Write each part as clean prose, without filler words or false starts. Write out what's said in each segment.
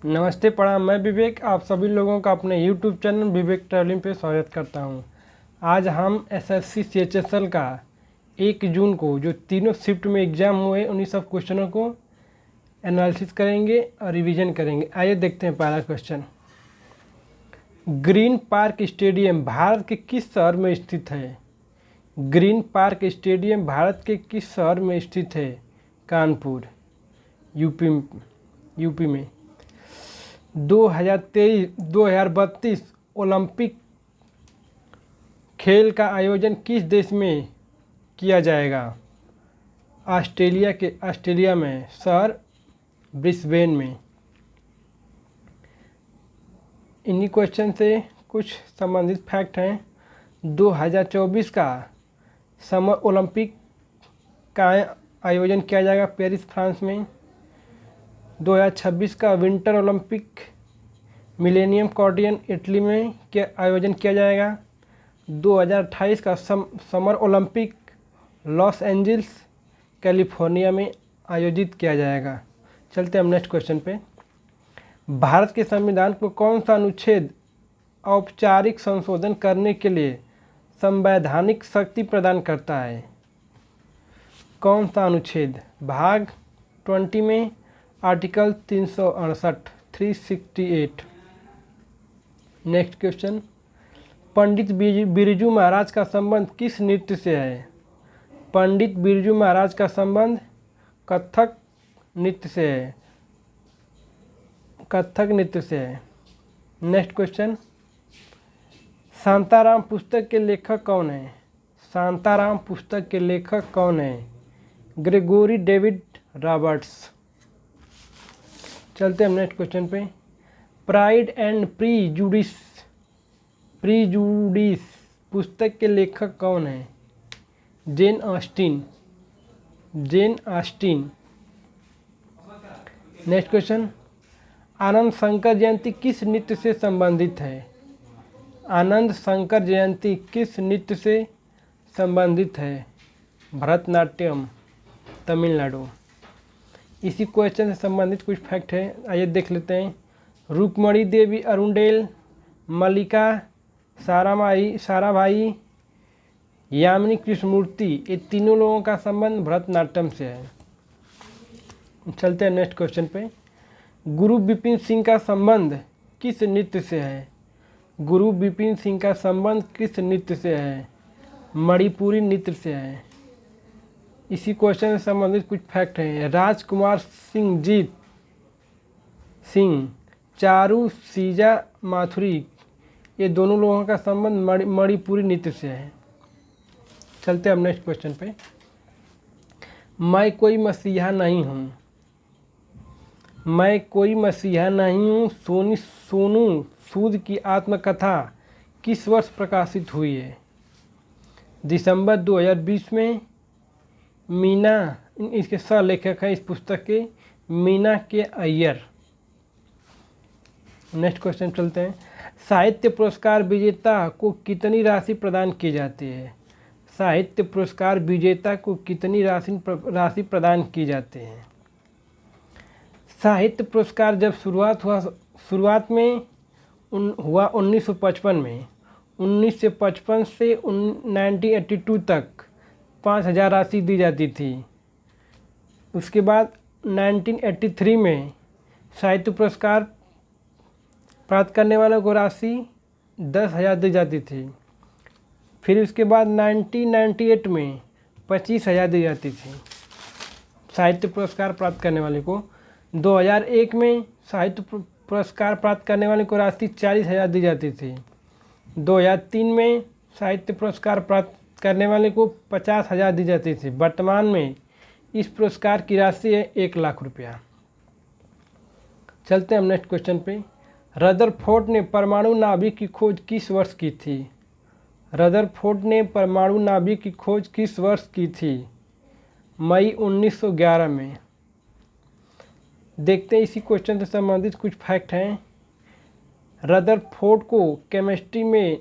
नमस्ते प्रणाम, मैं विवेक आप सभी लोगों का अपने YouTube चैनल विवेक ट्रैवलिंग पे स्वागत करता हूं। आज हम SSC CHSL का 1 जून को जो तीनों शिफ्ट में एग्ज़ाम हुए उन्हीं सब क्वेश्चनों को एनालिसिस करेंगे और रिवीजन करेंगे। आइए देखते हैं पहला question. Green park stadium Bharat के किस शहर में स्थित है? ग्रीन पार्क स्टेडियम भारत के किस शहर में स्थित है? कानपुर, यूपी में। 2032 ओलंपिक खेल का आयोजन किस देश में किया जाएगा? ऑस्ट्रेलिया में, शहर ब्रिस्बेन में। इन्हीं क्वेश्चन से कुछ संबंधित फैक्ट हैं। 2024 का समर ओलंपिक का आयोजन किया जाएगा पेरिस, फ्रांस में। 2026 का विंटर ओलंपिक मिलेनियम कॉर्डियन, इटली में आयोजन किया जाएगा। 2028 का summer Olympic Los Angeles, California में आयोजित किया जाएगा। चलते हम नेक्स्ट क्वेश्चन पे। भारत के संविधान को कौन सा अनुच्छेद औपचारिक संशोधन करने के लिए संवैधानिक शक्ति प्रदान करता है? कौन सा अनुच्छेद? भाग 20 में, article 368। Next question. Pandit Birju Maharaj का संबंध किस नृत्य से है? पंडित बिरजू महाराज का संबंध कथक नृत्य से है। Next question. शांताराम पुस्तक के लेखक कौन है? शांताराम पुस्तक के लेखक कौन है? Gregory David Roberts. चलते हैं नेक्स्ट क्वेश्चन पे। प्राइड एंड प्रीजुडिस पुस्तक के लेखक कौन है? Jane Austen. Next question. Anand Shankar Jayanti किस नृत्य से संबंधित है? आनंद शंकर जयंती किस नृत्य से संबंधित है? भरतनाट्यम, तमिलनाडु। इसी क्वेश्चन से संबंधित कुछ फैक्ट है, आइए देख लेते हैं। रुक्मणी देवी अरुणडेल, मल्लिका साराभाई, यामिनी कृष्णमूर्ति, ये तीनों लोगों का संबंध भरतनाट्यम से है। चलते हैं नेक्स्ट क्वेश्चन पे। गुरु बिपिन सिंह का संबंध किस नृत्य से है? गुरु बिपिन सिंह का संबंध किस नृत्य से है? मणिपुरी नृत्य से है। इसी क्वेश्चन से संबंधित कुछ फैक्ट हैं। राजकुमार सिंह, चारू सीजा माथुरी, ये दोनों लोगों का संबंध मणिपुरी नृत्य से है। चलते हम नेक्स्ट क्वेश्चन पे। मैं कोई मसीहा नहीं हूँ। मैं कोई मसीहा नहीं हूँ सोनू सूद की आत्मकथा किस वर्ष प्रकाशित हुई है? दिसंबर 2020 में। मीना, इसके सह लेखक हैं इस पुस्तक के मीना के अय्यर। नेक्स्ट क्वेश्चन चलते हैं। साहित्य पुरस्कार विजेता को कितनी राशि प्रदान की जाती है? साहित्य पुरस्कार विजेता को कितनी राशि प्रदान की जाती है? साहित्य पुरस्कार जब शुरुआत में हुआ 1955 में। 1955 से 1982 तक 5,000 राशि दी जाती थी। उसके बाद 1983 में साहित्य पुरस्कार प्राप्त करने वालों को राशि 10,000 दी जाती थी। फिर उसके बाद 1998 में 25,000 दी जाती थी साहित्य पुरस्कार प्राप्त करने वाले को। 2001 में साहित्य पुरस्कार प्राप्त करने वाले को राशि 40,000 दी जाती थी। 2003 में साहित्य पुरस्कार प्राप्त करने वाले को 50,000 दी जाती थी। वर्तमान में इस पुरस्कार की राशि है 1 लाख रुपया। चलते हैं हम नेक्स्ट क्वेश्चन पे। रदरफोर्ड ने परमाणु नाभिक की खोज किस वर्ष की थी? रदरफोर्ड ने परमाणु नाभिक की खोज किस वर्ष की थी? मई 1911 में। देखते हैं इसी क्वेश्चन से संबंधित कुछ फैक्ट हैं। रदरफोर्ड को केमिस्ट्री में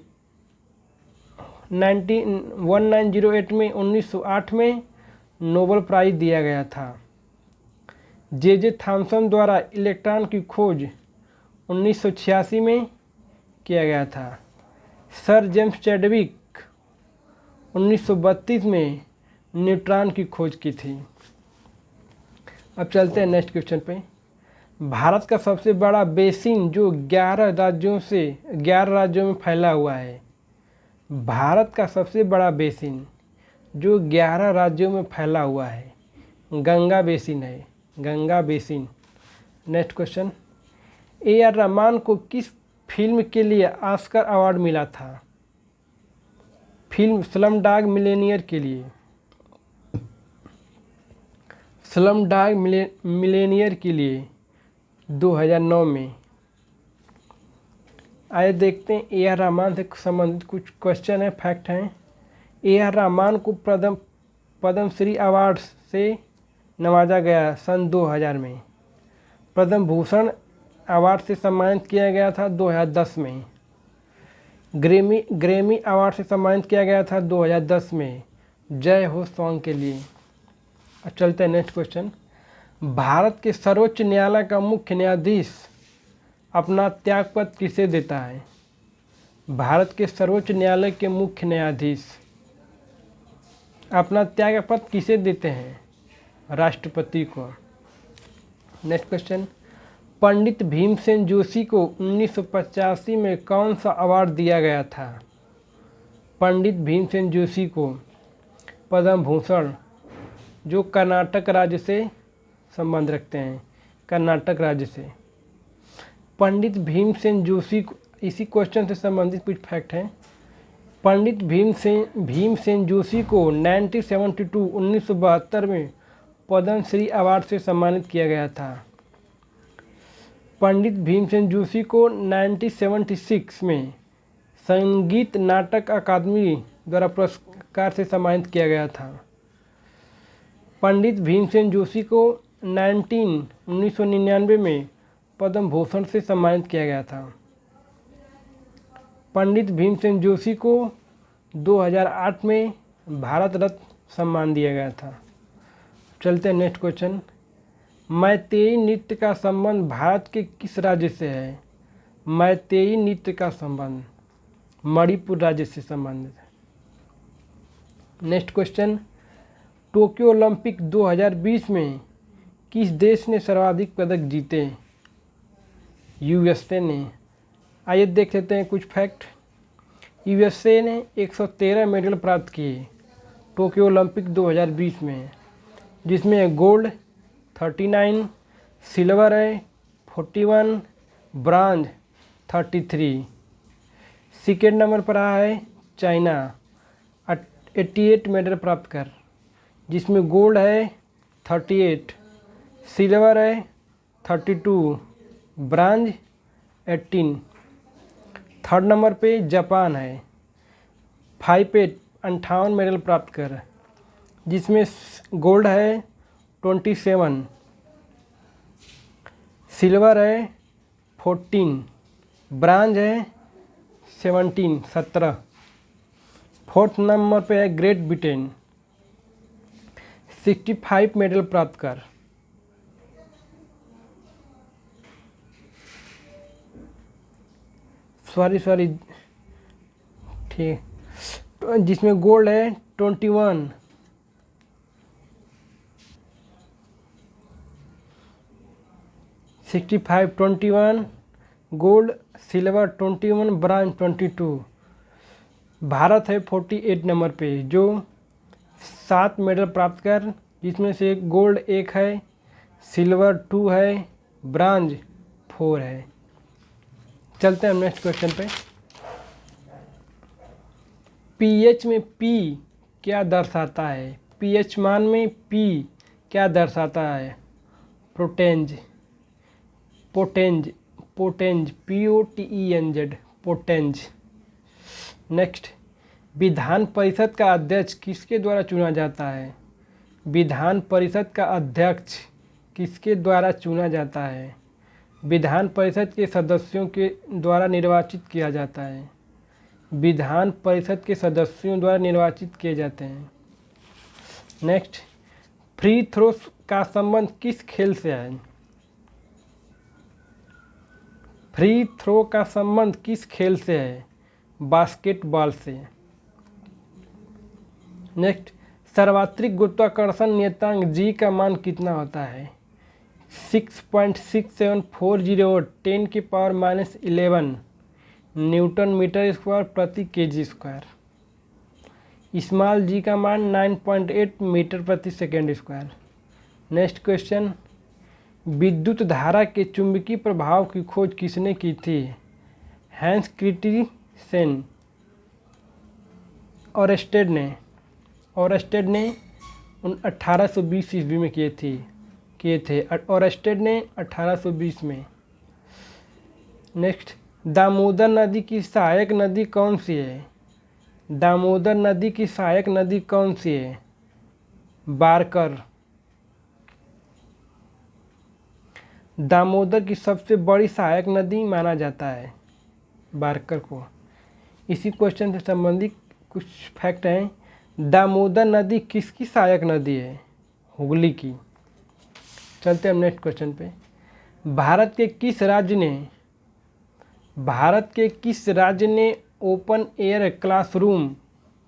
1908 में 1908 में नोबेल प्राइज़ दिया गया था। जे थॉमसन द्वारा इलेक्ट्रॉन की खोज 1986 में किया गया था। सर जेम्स चैडविक 1932 में न्यूट्रॉन की खोज की थी। अब चलते हैं नेक्स्ट क्वेश्चन पे। भारत का सबसे बड़ा बेसिन जो 11 राज्यों में फैला हुआ है। भारत का सबसे बड़ा बेसिन जो 11 राज्यों में फैला हुआ है गंगा बेसिन है, Ganga basin. Next question, A R Rahman को किस फिल्म के लिए ऑस्कर अवार्ड मिला था? फिल्म स्लम डॉग मिलियनेयर के लिए, स्लम डॉग मिलियनेयर के लिए 2009 में। आइए देखते हैं ए आर रहमान से संबंधित कुछ क्वेश्चन है, फैक्ट हैं। ए आर रहमान को पद्मश्री अवार्ड से नवाजा गया सन 2000 में। पद्म भूषण अवार्ड से सम्मानित किया गया था 2010 में। ग्रैमी अवार्ड से सम्मानित किया गया था 2010 में जय हो सॉन्ग के लिए। अब चलते हैं नेक्स्ट क्वेश्चन। भारत के सर्वोच्च न्यायालय का मुख्य न्यायाधीश अपना त्यागपत्र किसे देता है? भारत के सर्वोच्च न्यायालय के मुख्य न्यायाधीश अपना त्यागपत्र किसे देते हैं? राष्ट्रपति को। नेक्स्ट क्वेश्चन, पंडित भीमसेन जोशी को 1985 में कौन सा अवार्ड दिया गया था? पंडित भीमसेन जोशी को पद्म भूषण, जो कर्नाटक राज्य से संबंध रखते हैं, कर्नाटक राज्य से। पंडित भीमसेन जोशी को, इसी क्वेश्चन से संबंधित कुछ फैक्ट हैं। पंडित भीमसेन जोशी को 1972 में पद्मश्री अवार्ड से सम्मानित किया गया था। पंडित भीमसेन जोशी को 1976 में संगीत नाटक अकादमी द्वारा पुरस्कार से सम्मानित किया गया था। पंडित भीमसेन जोशी को 1999 में पद्म भूषण से सम्मानित किया गया था। पंडित भीमसेन जोशी को 2008 में भारत रत्न सम्मान दिया गया था। चलते हैं नेक्स्ट क्वेश्चन। मैतेई नृत्य का संबंध भारत के किस राज्य से है? मैतेई नृत्य का संबंध मणिपुर राज्य से संबंधित है। नेक्स्ट क्वेश्चन, टोक्यो ओलंपिक 2020 में किस देश ने सर्वाधिक पदक जीते? यूएसए ने। आइए देख लेते हैं कुछ फैक्ट। यूएसए ने 113 मेडल प्राप्त किए टोक्यो ओलंपिक 2020 में, जिसमें गोल्ड 39, सिल्वर है 41, ब्रांज 33। सेकेंड नंबर पर रहा है चाइना 88 मेडल प्राप्त कर, जिसमें गोल्ड है 38, सिल्वर है 32, ब्रांज 18। थर्ड नंबर पे जापान है 58 मेडल प्राप्त कर, जिसमें गोल्ड है 27, सिल्वर है 14, ब्रांज है 17। फोर्थ नंबर पे है ग्रेट ब्रिटेन 65 मेडल प्राप्त कर। सॉरी ठीक, जिसमें गोल्ड है 21, गोल्ड, सिल्वर 21, ब्रांज 22। भारत है 48 नंबर पे, जो 7 मेडल प्राप्त कर, जिसमें से गोल्ड 1 है, सिल्वर 2 है, ब्रांज 4 है। चलते हैं नेक्स्ट क्वेश्चन पे। पीएच में पी क्या दर्शाता है? पीएच मान में पी क्या दर्शाता है? पोटेंज, POTENZ, पोटेंज। नेक्स्ट, विधान परिषद का अध्यक्ष किसके द्वारा चुना जाता है? विधान परिषद का अध्यक्ष किसके द्वारा चुना जाता है? विधान परिषद के सदस्यों के द्वारा निर्वाचित किया जाता है। विधान परिषद के सदस्यों द्वारा निर्वाचित किए जाते हैं। नेक्स्ट, फ्री थ्रो का संबंध किस खेल से है? फ्री थ्रो का संबंध किस खेल से है? बास्केटबॉल से। नेक्स्ट, सार्वत्रिक गुरुत्वाकर्षण नियतांक जी का मान कितना होता है? 6.6740 10⁻⁻11 न्यूटन मीटर स्क्वायर प्रति केजी स्क्वायर। स्मॉल जी का मान 9.8 मीटर प्रति सेकेंड स्क्वायर। नेक्स्ट क्वेश्चन, विद्युत धारा के चुंबकीय प्रभाव की खोज किसने की थी? हैंस क्रिस्टियन ओरस्टेड ने 1820 ईस्वी में किए थे ओरस्टेड ने 1820 में। नेक्स्ट, दामोदर नदी की सहायक नदी कौन सी है? दामोदर नदी की सहायक नदी कौन सी है? बारकर। दामोदर की सबसे बड़ी सहायक नदी माना जाता है बारकर को। इसी क्वेश्चन से संबंधित कुछ फैक्ट हैं। दामोदर नदी किसकी सहायक नदी है? हुगली की। चलते हैं नेक्स्ट क्वेश्चन पे। भारत के किस राज्य ने ओपन एयर क्लासरूम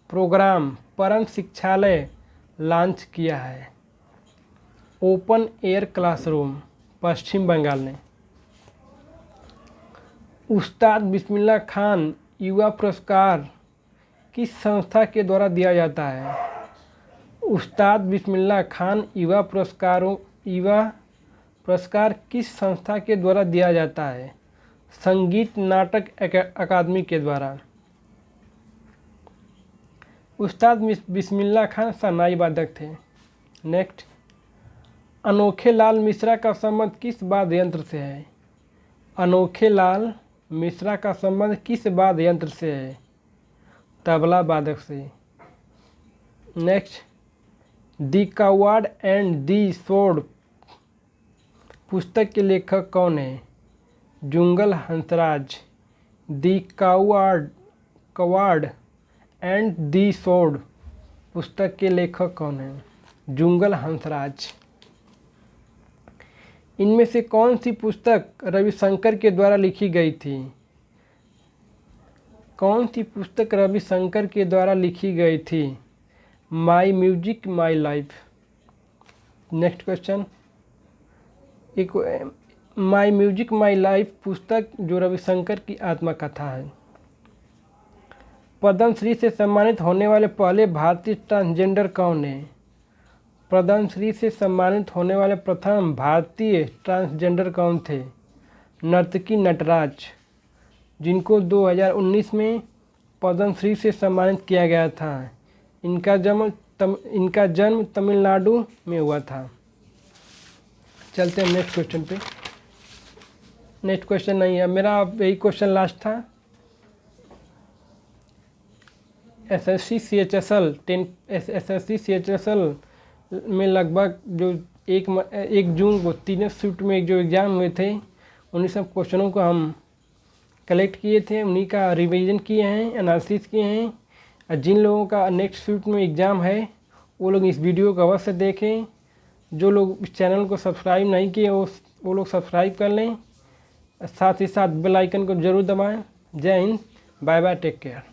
प्रोग्राम परम शिक्षालय लॉन्च किया है? ओपन एयर क्लासरूम पश्चिम बंगाल ने। उस्ताद बिस्मिल्लाह खान युवा पुरस्कार किस संस्था के द्वारा दिया जाता है? उस्ताद बिस्मिल्लाह खान युवा पुरस्कार किस संस्था के द्वारा दिया जाता है? संगीत नाटक अकादमी के द्वारा। उस्ताद बिस्मिल्लाह खान शहनाई वादक थे। नेक्स्ट, अनोखे लाल मिश्रा का संबंध किस वाद्य यंत्र से है? अनोखे लाल मिश्रा का संबंध किस वाद्य यंत्र से है? तबला वादक से। Next, the coward and the sword पुस्तक के लेखक कौन है? Jungle Hansraj. The coward and the sword पुस्तक के लेखक कौन है? जुंगल हंसराज। इनमें से कौन सी पुस्तक रविशंकर के द्वारा लिखी गई थी? कौन सी पुस्तक रविशंकर के द्वारा लिखी गई थी? My Music My Life. Next question, एक माई म्यूजिक माई लाइफ पुस्तक जो रविशंकर की आत्मकथा है। पद्मश्री से सम्मानित होने वाले पहले भारतीय ट्रांसजेंडर कौन है? पद्मश्री से सम्मानित होने वाले प्रथम भारतीय ट्रांसजेंडर कौन थे? नर्तकी नटराज, जिनको 2019 में पद्मश्री से सम्मानित किया गया था। इनका जन्म तमिलनाडु में हुआ था। चलते हैं नेक्स्ट क्वेश्चन पे। नेक्स्ट क्वेश्चन नहीं है मेरा, यही क्वेश्चन लास्ट था। एसएससी CHSL में लगभग जो 1 जून को 3 शिफ्ट में जो एग्ज़ाम हुए थे उन्हीं सब क्वेश्चनों को हम कलेक्ट किए थे, उन्हीं का रिवीजन किए हैं, एनालिसिस किए हैं। और जिन लोगों का नेक्स्ट शिफ्ट में एग्ज़ाम है वो लोग इस वीडियो को अवश्य देखें। जो लोग इस चैनल को सब्सक्राइब नहीं किए वो लोग सब्सक्राइब कर लें। साथ ही साथ बेल आइकन को ज़रूर दबाएं। Jai Hind, bye bye, take care.